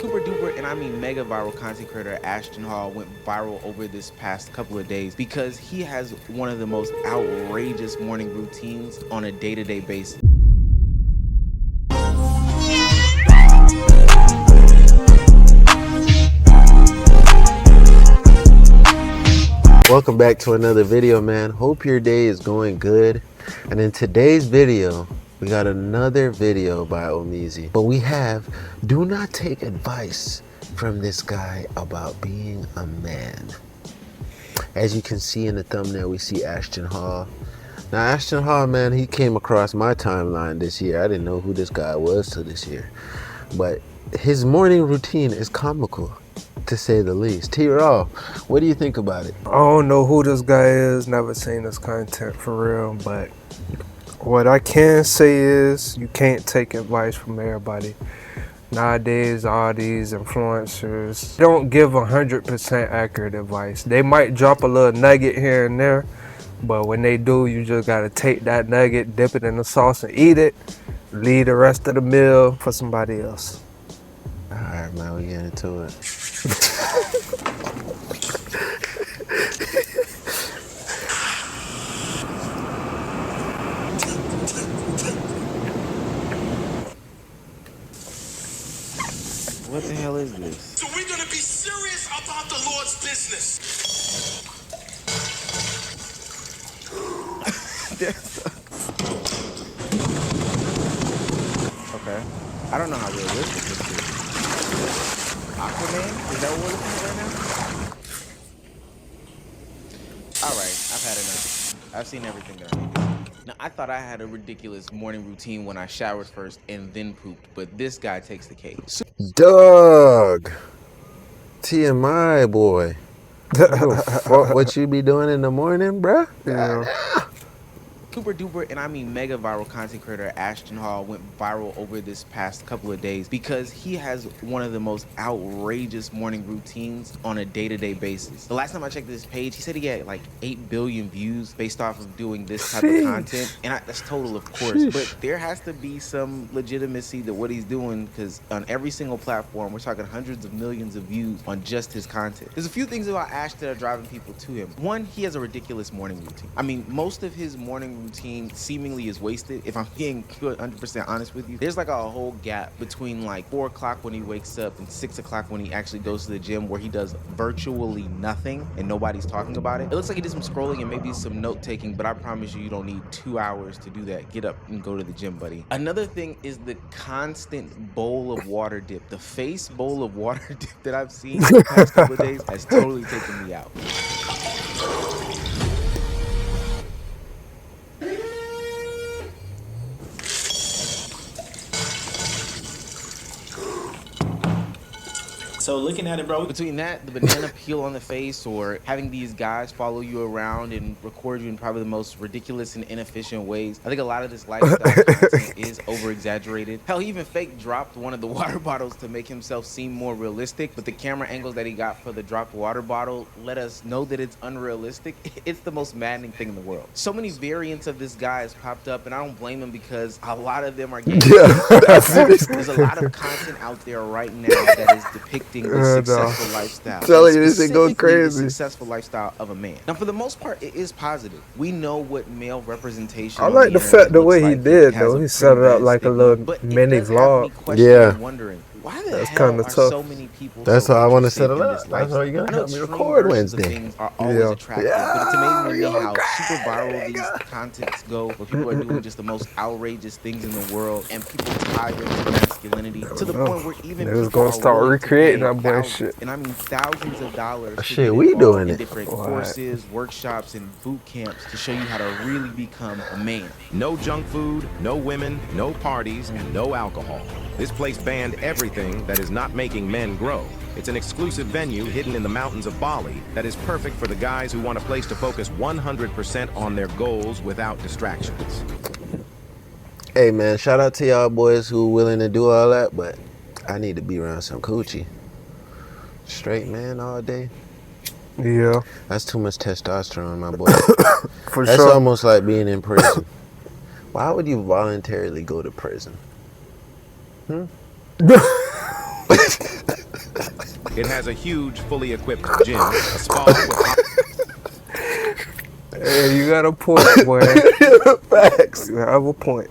Super duper, and I mean mega viral content creator Ashton Hall went viral over this past couple of days because he has one of the most outrageous morning routines on a day-to-day basis. Welcome back to another video, man. Hope your day is going good. And in today's video, we got another video by Omizi. But we have, do not take advice from this guy about being a man. As you can see in the thumbnail, we see Ashton Hall. Now, Ashton Hall, man, he came across my timeline this year. I didn't know who this guy was till this year. But his morning routine is comical, to say the least. T-Raw, what do you think about it? I don't know who this guy is, never seen this content for real, but what I can say is you can't take advice from everybody. Nowadays, all these influencers don't give 100% accurate advice. They might drop a little nugget here and there, but when they do, you just gotta take that nugget, dip it in the sauce and eat it, leave the rest of the meal for somebody else. All right, man, we get into it. What the hell is this? So we're gonna be serious about the Lord's business. Okay. I don't know how realistic this is. Aquaman? Is that what we're looking at right now? Alright, I've had enough. I've seen everything that I need to see. Now, I thought I had a ridiculous morning routine when I showered first and then pooped, but this guy takes the cake. Doug! TMI, boy. Fuck what you be doing in the morning, bruh? Yeah. Super duper, and I mean mega viral content creator Ashton Hall went viral over this past couple of days because he has one of the most outrageous morning routines on a day-to-day basis. The last time I checked this page, he said he had like 8 billion views based off of doing this type of content, and that's total, of course. But there has to be some legitimacy to what he's doing, because on every single platform, we're talking hundreds of millions of views on just his content. There's a few things about Ash that are driving people to him. One, he has a ridiculous morning routine. I mean, most of his morning routine seemingly is wasted. If I'm being 100% honest with you, there's like a whole gap between like 4 o'clock when he wakes up and 6 o'clock when he actually goes to the gym, where he does virtually nothing and nobody's talking about it. It looks like he did some scrolling and maybe some note taking, but I promise you, you don't need 2 hours to do that. Get up and go to the gym, buddy. Another thing is the constant bowl of water dip. The face bowl of water dip that I've seen in the past couple of days has totally taken me out. So looking at it, bro. Between that, the banana peel on the face, or having these guys follow you around and record you in probably the most ridiculous and inefficient ways, I think a lot of this lifestyle content is over-exaggerated. Hell, he even fake dropped one of the water bottles to make himself seem more realistic, but the camera angles that he got for the dropped water bottle let us know that it's unrealistic. It's the most maddening thing in the world. So many variants of this guy has popped up, and I don't blame him because a lot of them are getting There's a lot of content out there right now that is depicting the successful lifestyle. Telling you this thing goes crazy. The successful lifestyle of a man. Now, for the most part, it is positive. We know what male representation. I like the fact the way he did though. He set it up like a little mini vlog. Yeah. Wondering, why the That's hell kinda are tough. so many people That's so how I want to interested set it in up. this That's how lifestyle? you're I going to know help me extreme record versions of Wednesday. things are always Yeah. attractive, but it's amazing to me how super viral these contents go, where people are doing just the most outrageous things in the world, and people tie them to masculinity to the point where even They was people gonna are start willing to recreating pay that boy thousands, shit. and I mean thousands of dollars to Shit, get we involved doing in it. different What? courses, workshops, and boot camps to show you how to really become a man. No junk food, no women, no parties, and no alcohol. This place banned everything that is not making men grow. It's an exclusive venue hidden in the mountains of Bali that is perfect for the guys who want a place to focus 100% on their goals without distractions. Hey, man, shout out to y'all boys who willing to do all that, but I need to be around some coochie. Straight man all day. Yeah, That's too much testosterone, my boy. for That's sure. almost like being in prison. Why would you voluntarily go to prison? It has a huge, fully equipped gym, a spa with Hey, you got a point, boy. Facts. You have a point.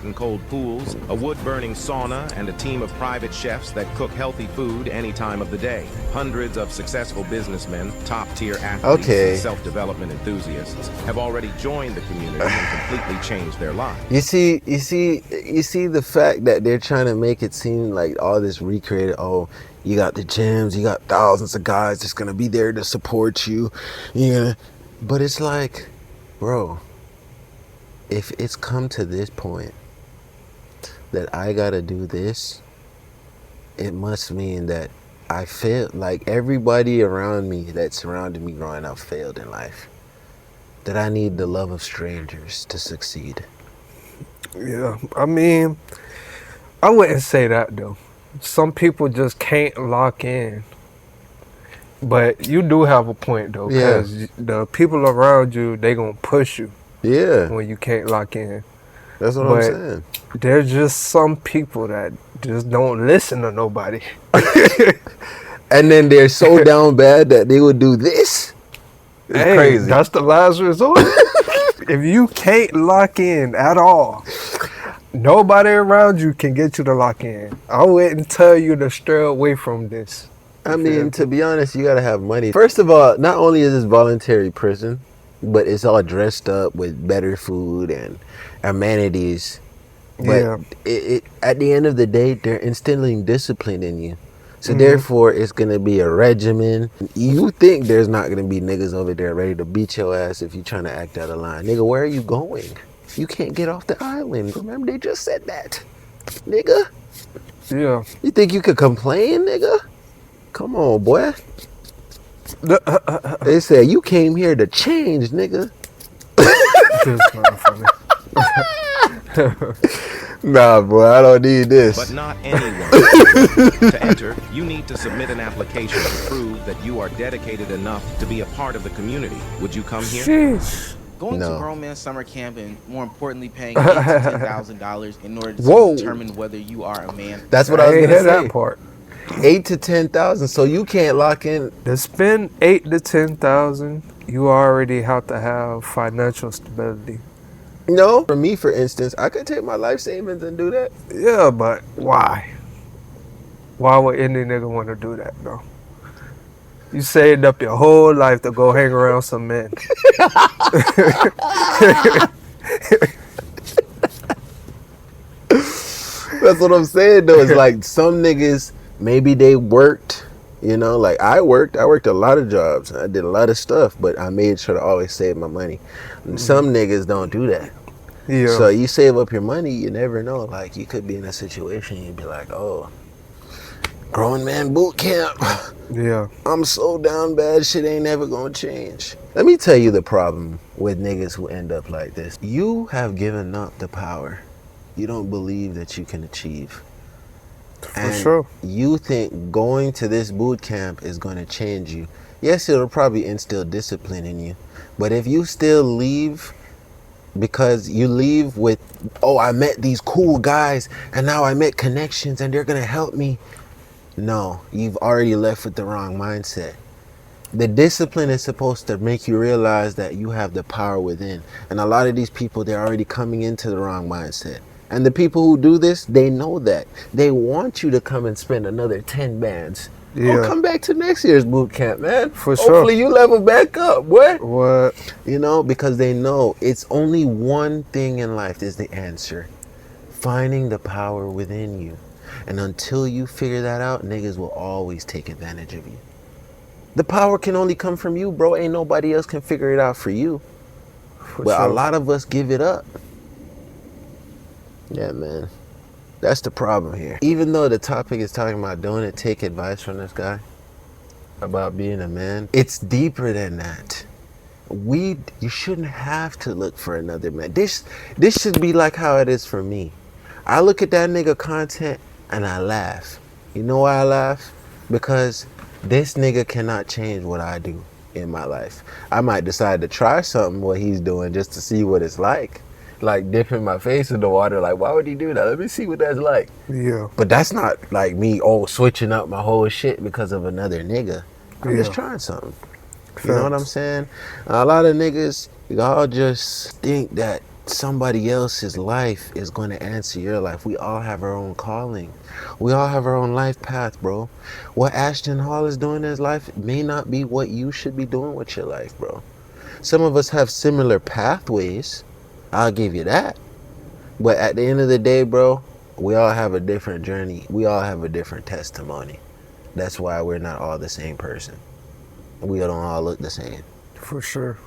hot and cold pools, a wood-burning sauna, and a team of private chefs that cook healthy food any time of the day. Hundreds of successful businessmen, top-tier athletes, and self-development enthusiasts have already joined the community and completely changed their lives. You see the fact that they're trying to make it seem like all this recreated, oh, you got the gyms, you got thousands of guys that's gonna be there to support you. But it's like, bro, if it's come to this point that I gotta do this, it must mean that I failed. Like everybody around me that surrounded me growing up failed in life. That I need the love of strangers to succeed. Yeah, I mean, I wouldn't say that though. Some people just can't lock in. But you do have a point though, because the people around you, they gonna push you. Yeah. When you can't lock in. That's what I'm saying. There's just some people that just don't listen to nobody. And then they're so down bad that they would do this. It's crazy. That's the last resort. If you can't lock in at all, nobody around you can get you to lock in. I wouldn't tell you to stray away from this. I mean, to be honest, you gotta have money. First of all, not only is this voluntary prison, but it's all dressed up with better food and amenities. But at the end of the day, they're instilling discipline in you. So therefore, it's gonna be a regimen. You think there's not gonna be niggas over there ready to beat your ass if you're trying to act out of line. Nigga, where are you going? You can't get off the island. Remember, they just said that. Nigga. Yeah. You think you could complain, nigga? Come on, boy. They said you came here to change, nigga. Nah, boy, I don't need this. But not anyone. To enter, you need to submit an application to prove that you are dedicated enough to be a part of the community. Would you come here? Sheesh. Going to grown man summer camp and more importantly paying $8,000 to $10,000 in order to determine whether you are a man. That's what I was gonna say. That part. 8 to 10,000, so you can't lock in. To spend 8 to 10,000, you already have to have financial stability. No, for me, for instance, I could take my life savings and do that. Yeah, but why? Why would any nigga want to do that, though? You saved up your whole life to go hang around some men. That's what I'm saying, though. It's like some niggas, maybe they worked, you know, like I worked a lot of jobs. I did a lot of stuff, but I made sure to always save my money. And some niggas don't do that. Yeah. So you save up your money, you never know. Like you could be in a situation, you'd be like, oh, grown man boot camp. Yeah. I'm so down bad, shit ain't never gonna change. Let me tell you the problem with niggas who end up like this. You have given up the power you don't believe that you can achieve. For sure. You think going to this boot camp is going to change you. Yes, it'll probably instill discipline in you. But if you still leave because you leave with, oh, I met these cool guys and now I met connections and they're going to help me. No, you've already left with the wrong mindset. The discipline is supposed to make you realize that you have the power within. And a lot of these people, they're already coming into the wrong mindset. And the people who do this, they know that. They want you to come and spend another 10 bands. Yeah. Oh, come back to next year's boot camp, man. For sure. Hopefully you level back up, boy. What? You know, because they know it's only one thing in life is the answer. Finding the power within you. And until you figure that out, niggas will always take advantage of you. The power can only come from you, bro. Ain't nobody else can figure it out for you. But a lot of us give it up. Yeah, man. That's the problem here. Even though the topic is talking about doing it, take advice from this guy about being a man, it's deeper than that. You shouldn't have to look for another man. This should be like how it is for me. I look at that nigga content and I laugh. You know why I laugh? Because this nigga cannot change what I do in my life. I might decide to try something what he's doing just to see what it's like. like dipping my face in the water. Like, why would he do that? Let me see what that's like. Yeah. But that's not like me, switching up my whole shit because of another nigga. I'm just trying something. You know what I'm saying? A lot of niggas, y'all just think that somebody else's life is going to answer your life. We all have our own calling. We all have our own life path, bro. What Ashton Hall is doing in his life may not be what you should be doing with your life, bro. Some of us have similar pathways. I'll give you that. But at the end of the day, bro, we all have a different journey. We all have a different testimony. That's why we're not all the same person. We don't all look the same. For sure.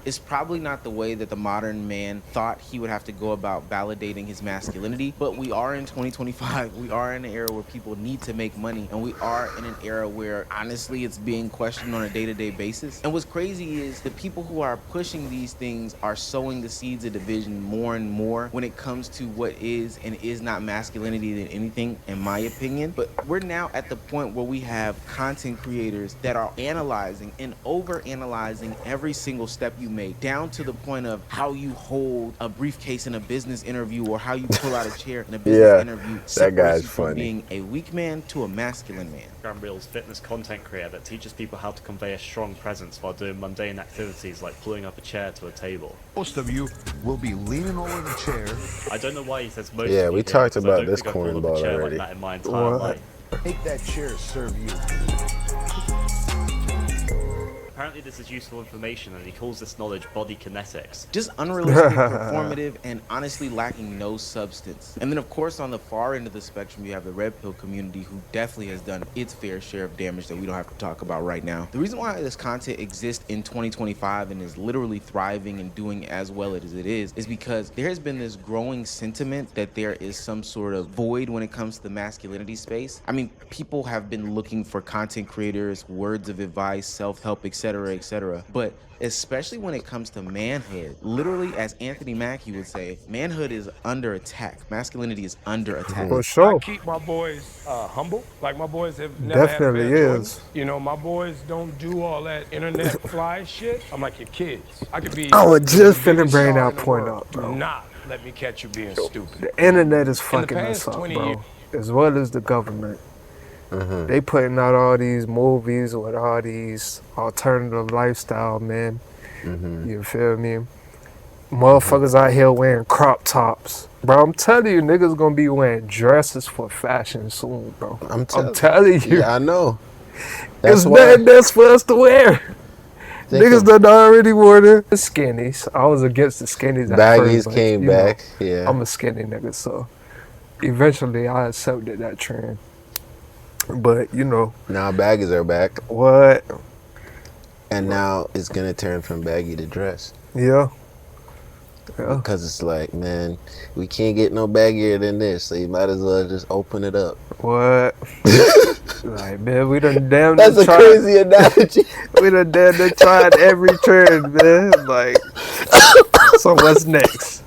It's probably not the way that the modern man thought he would have to go about validating his masculinity, but we are in 2025. We are in an era where people need to make money, and we are in an era where honestly it's being questioned on a day-to-day basis. And what's crazy is the people who are pushing these things are sowing the seeds of division more and more when it comes to what is and is not masculinity than anything, in my opinion. But we're now at the point where we have content creators that are analyzing and over-analyzing every single step you make, down to the point of how you hold a briefcase in a business interview or how you pull out a chair in a business interview. That guy's you from funny. Being a weak man to a masculine man. Reel's fitness content creator that teaches people how to convey a strong presence while doing mundane activities like pulling up a chair to a table. Most of you will be leaning over the chair. I don't know why he says most. Yeah, of we you talked because about I don't this think I've pulled up cornball a chair already. like that in my entire life. Make that chair serve you. Apparently this is useful information, and he calls this knowledge body kinetics. Just unrealistic, performative, and honestly lacking no substance. And then of course on the far end of the spectrum you have the red pill community, who definitely has done its fair share of damage that we don't have to talk about right now. The reason why this content exists in 2025 and is literally thriving and doing as well as it is because there has been this growing sentiment that there is some sort of void when it comes to the masculinity space. I mean, people have been looking for content creators, words of advice, self-help, etc., etc. But especially when it comes to manhood, literally, as Anthony Mackie would say, manhood is under attack. Masculinity is under attack. For sure. I keep my boys humble. Like, my boys have never Definitely had a pair of is. Jordans. You know, my boys don't do all that internet fly shit. I'm like your kids. I could be. I was just the finna biggest bring star that in the point world. up, bro. Do not let me catch you being stupid. The internet is In the fucking past us up, 20 bro. years. As well as the government. They putting out all these movies with all these alternative lifestyle, man. You feel me? Motherfuckers out here wearing crop tops. Bro, I'm telling you, niggas gonna be wearing dresses for fashion soon, bro. I'm telling you. Yeah, I know. It's nothing that's for us to wear. Niggas done already wore the skinnies. I was against the skinnies at Baggies first, but, came you know, back. Yeah. I'm a skinny nigga, so eventually I accepted that trend. But, you know. Now baggies are back. What? And now it's going to turn from baggy to dress. Yeah. Because it's like, man, we can't get no baggier than this, so you might as well just open it up. What? Like, man, we done damn That's near a tried. crazy analogy. We done damn near tried every turn, man. Like, so what's next?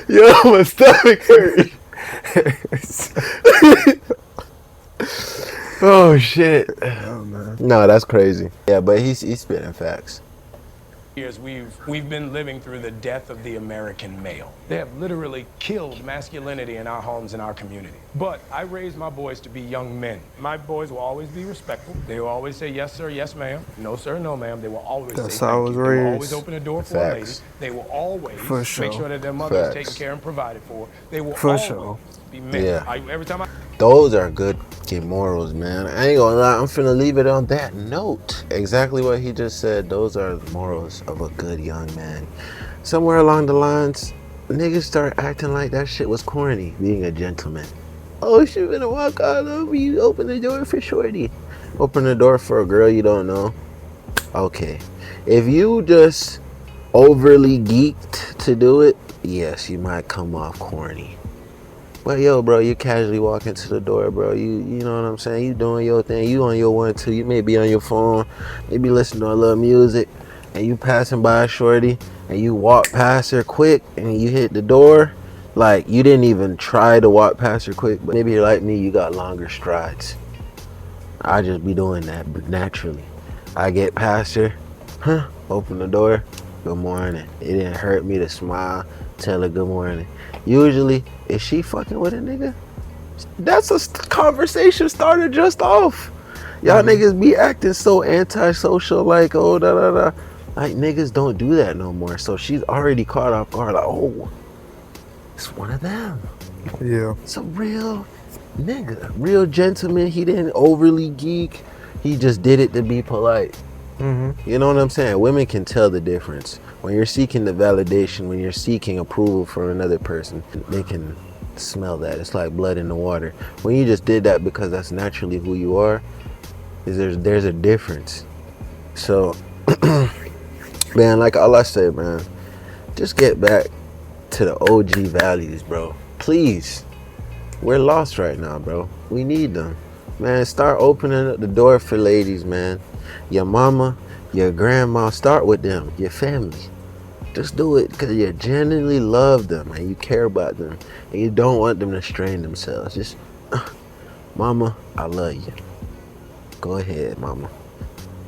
Yo, my stomach hurt. Oh shit. Oh, man. No, that's crazy. Yeah, but he's spitting facts. Years we've been living through the death of the American male. They have literally killed masculinity in our homes and our community. But I raised my boys to be young men. My boys will always be respectful. They will always say yes sir, yes ma'am, no sir, no ma'am. They will always That's say how I thank was you. They will raised. always open a door for Facts. a lady. They will always For make sure. sure that their mother is Facts. taken care and provided for. They will For always sure. be men. Yeah. Every time I Those are good fucking morals, man. I ain't gonna lie, I'm finna leave it on that note. Exactly what he just said. Those are the morals of a good young man. Somewhere along the lines, niggas start acting like that shit was corny, being a gentleman. Oh, she finna walk all over you, open the door for shorty. Open the door for a girl you don't know. Okay. If you just overly geeked to do it, yes, you might come off corny. But yo, bro, you casually walk into the door, bro. You know what I'm saying? You doing your thing. You on your 1, 2. You may be on your phone, maybe listening to a little music, and you passing by a shorty, and you walk past her quick, and you hit the door. Like, you didn't even try to walk past her quick, but maybe you're like me, you got longer strides. I just be doing that naturally. I get past her, open the door, good morning. It didn't hurt me to smile, tell her good morning. Usually, if she fucking with a nigga, that's a conversation starter just off. Y'all niggas be acting so antisocial, like, oh, da da da. Like, niggas don't do that no more. So she's already caught off guard, like, oh, it's one of them. Yeah. It's a real nigga, real gentleman. He didn't overly geek. He just did it to be polite. You know what I'm saying? Women can tell the difference. When you're seeking the validation, when you're seeking approval from another person, they can smell that. It's like blood in the water. When you just did that because that's naturally who you are, there's a difference. So, man, like all I said, man, just get back to the OG values, bro. Please. We're lost right now, bro. We need them. Man, start opening up the door for ladies, man. Your mama, your grandma, start with them, your family. Just do it because you genuinely love them and you care about them and you don't want them to strain themselves. Just, mama, I love you. Go ahead, mama.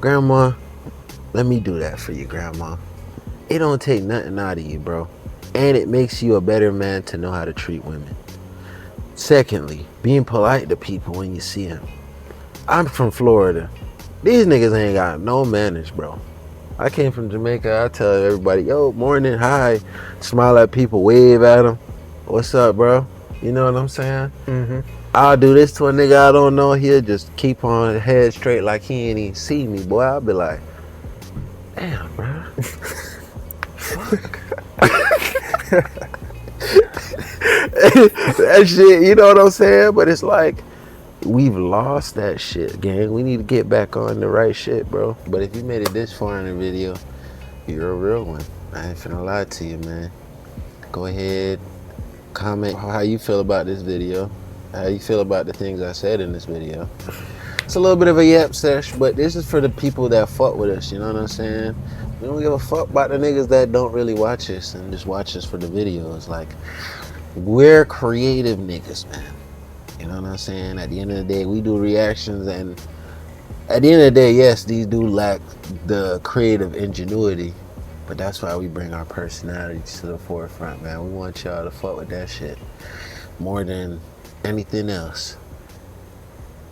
Grandma, let me do that for you, grandma. It don't take nothing out of you, bro. And it makes you a better man to know how to treat women. Secondly, being polite to people when you see them. I'm from Florida. These niggas ain't got no manners, bro. I came from Jamaica. I tell everybody, yo, morning, hi. Smile at people, wave at them. What's up, bro? You know what I'm saying? I'll do this to a nigga I don't know. He'll just keep on head straight like he ain't even see me, boy. I'll be like, damn, bro. Fuck. That shit, you know what I'm saying? But it's like, we've lost that shit, gang. We need to get back on the right shit, bro. But if you made it this far in the video, you're a real one. I ain't finna lie to you, man. Go ahead, comment how you feel about this video, how you feel about the things I said in this video. It's a little bit of a yap sesh, but this is for the people that fuck with us, you know what I'm saying? We don't give a fuck about the niggas that don't really watch us and just watch us for the videos. Like, we're creative niggas, man. You know what I'm saying? At the end of the day, we do reactions, and at the end of the day, yes, these do lack the creative ingenuity, but that's why we bring our personalities to the forefront, man. We want y'all to fuck with that shit more than anything else.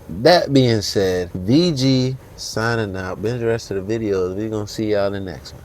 That being said, VG signing out. Binge the rest of the videos. We're gonna see y'all in the next one.